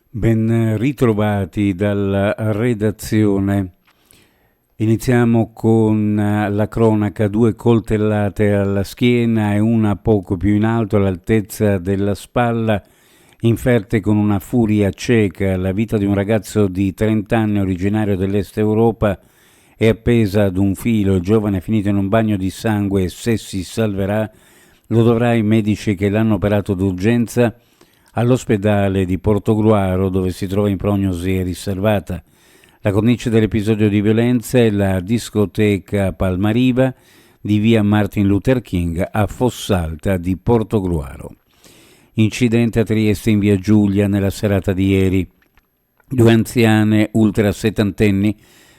Ben ritrovati dalla redazione. Iniziamo con la cronaca: 2 coltellate alla schiena e una poco più in alto all'altezza della spalla, inferte con una furia cieca. La vita di un ragazzo di 30 anni originario dell'Est Europa è appesa ad un filo. Il giovane è finito in un bagno di sangue e, se si salverà, lo dovrà ai medici che l'hanno operato d'urgenza all'ospedale di Portogruaro, dove si trova in prognosi riservata. La cornice dell'episodio di violenza è la discoteca Palmariva di via Martin Luther King a Fossalta di Portogruaro. Incidente a Trieste in via Giulia nella serata di ieri. 2 anziane ultra settantenni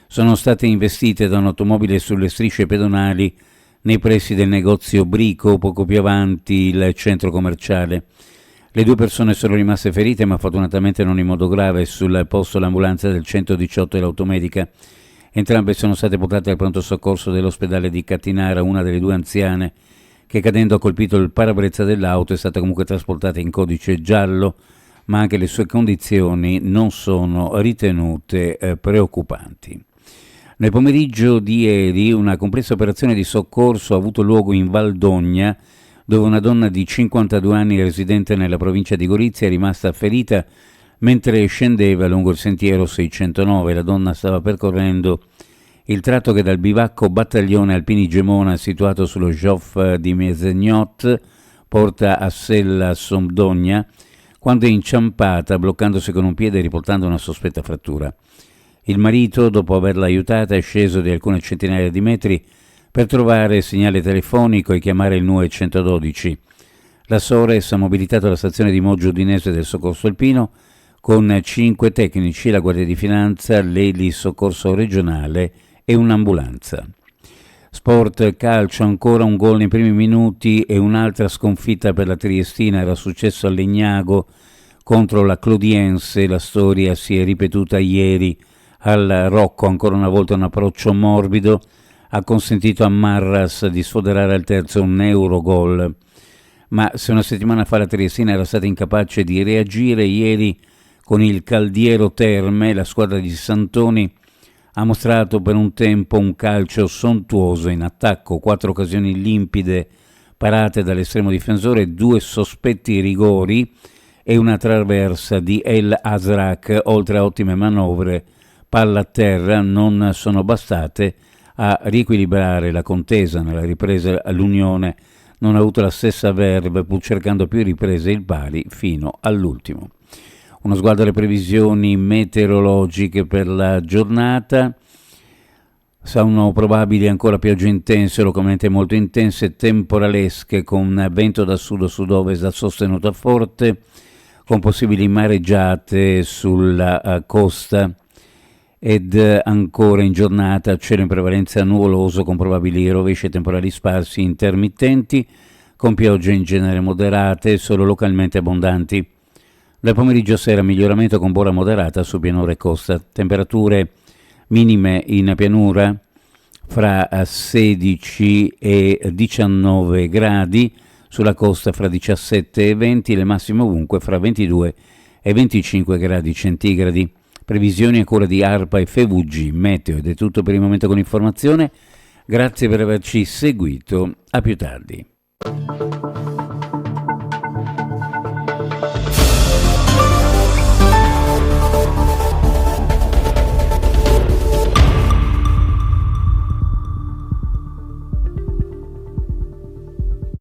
sono state investite da un'automobile sulle strisce pedonali nei pressi del negozio Brico, poco più avanti il centro commerciale. Le 2 persone sono rimaste ferite, ma fortunatamente non in modo grave. Sul posto l'ambulanza del 118 e l'automedica. Entrambe sono state portate al pronto soccorso dell'ospedale di Cattinara. Una delle 2 anziane, che cadendo ha colpito il parabrezza dell'auto, è stata comunque trasportata in codice giallo, ma anche le sue condizioni non sono ritenute preoccupanti. Nel pomeriggio di ieri una complessa operazione di soccorso ha avuto luogo in Valdogna, dove una donna di 52 anni residente nella provincia di Gorizia è rimasta ferita mentre scendeva lungo il sentiero 609. La donna stava percorrendo il tratto che dal bivacco Battaglione Alpini Gemona, situato sullo Gioff di Mesegnot, porta a Sella Soldogna, quando è inciampata, bloccandosi con un piede e riportando una sospetta frattura. Il marito, dopo averla aiutata, è sceso di alcune centinaia di metri per trovare segnale telefonico e chiamare il 912. La Sores ha mobilitato la stazione di Moggio Udinese del Soccorso Alpino con 5 tecnici, la Guardia di Finanza, l'Eli Soccorso Regionale e un'ambulanza. Sport calcio, ancora un gol nei primi minuti e un'altra sconfitta per la Triestina. Era successo a Legnago contro la Clodiense. La storia si è ripetuta ieri al Rocco, ancora una volta un approccio morbido ha consentito a Marras di sfoderare al terzo un Eurogol. Ma se una settimana fa la Triestina era stata incapace di reagire, ieri con il Caldiero Terme la squadra di Santoni ha mostrato per un tempo un calcio sontuoso in attacco. 4 occasioni limpide parate dall'estremo difensore, 2 sospetti rigori e una traversa di El Azraq, oltre a ottime manovre palla a terra, non sono bastate a riequilibrare la contesa. Nella ripresa l'Unione non ha avuto la stessa verve, pur cercando più riprese il pari fino all'ultimo. Uno sguardo alle previsioni meteorologiche per la giornata. Sono probabili ancora piogge intense, localmente molto intense, temporalesche, con vento da sud o sud-ovest da sostenuto a forte, con possibili mareggiate sulla costa. Ed ancora in giornata cielo in prevalenza nuvoloso con probabili rovesci e temporali sparsi intermittenti, con piogge in genere moderate, solo localmente abbondanti. Dal pomeriggio sera miglioramento con bolla moderata su pianura e costa. Temperature minime in pianura fra 16 e 19 gradi, sulla costa fra 17 e 20, le massime ovunque fra 22 e 25 gradi centigradi. Previsioni ancora di ARPA e FVG Meteo. Ed è tutto per il momento con informazione. Grazie per averci seguito. A più tardi.